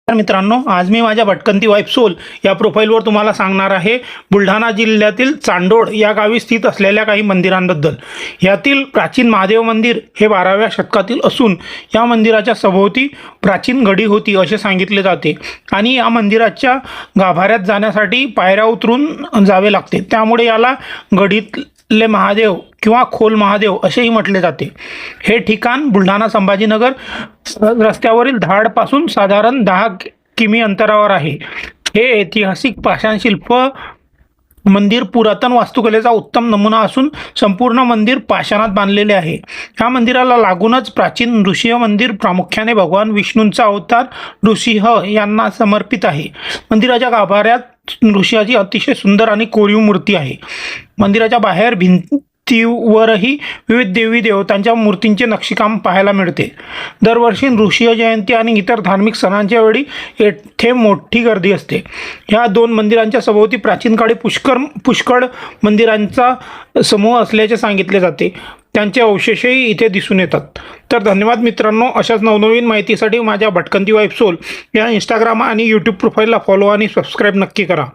तर मित्रांनो, आज मी माझ्या भटकंती वाईफ सोल या प्रोफाईलवर तुम्हाला सांगणार आहे बुलढाणा जिल्ह्यातील चांडोड या गावी स्थित असलेल्या काही मंदिरांबद्दल। यातील प्राचीन महादेव मंदिर हे 12व्या शतकातील असून या मंदिराच्या सभोवती प्राचीन गडी होती असे सांगितले जाते आणि या मंदिराच्या गाभाऱ्यात जाण्यासाठी पायऱ्या उतरून जावे लागते, त्यामुळे याला गडीतले महादेव किंवा खोल महादेव असेही म्हटले जाते। हे ठिकाण बुलढाणा संभाजीनगर रस्त्यावरील धाडपासून साधारण 10 किमी अंतरावर आहे। हे ऐतिहासिक पाषाणशिल्प मंदिर पुरातन वास्तुकलेचा उत्तम नमुना असून संपूर्ण मंदिर पाषाणात बांधलेले आहे। या मंदिराला लागूनच प्राचीन ऋषीय मंदिर प्रामुख्याने भगवान विष्णूंचा अवतार नृसिंह यांना समर्पित आहे। मंदिराच्या गाभाऱ्यात नृसिंहाची अतिशय सुंदर आणि कोरीव मूर्ती आहे। मंदिराच्या बाहेर भिंतीवरही विविध देवी देवतांच्या मूर्तींचे नक्षीकाम पाहायला मिळते। दरवर्षी नृसिंह जयंती आणि इतर धार्मिक सणांच्या वेळी येथे मोठी गर्दी असते। या दोन मंदिरांच्या सभोवती प्राचीन काळी पुष्कळ मंदिरांचा समूह असल्याचे सांगितले जाते, त्यांचे अवशेषही इथे दिसून येतात। तर धन्यवाद मित्रांनो, अशाच नवनवीन माहितीसाठी माझ्या भटकंती वाईफ सोल या इंस्टाग्राम आणि यूट्यूब प्रोफाईलला फॉलो आणि सबस्क्राईब नक्की करा।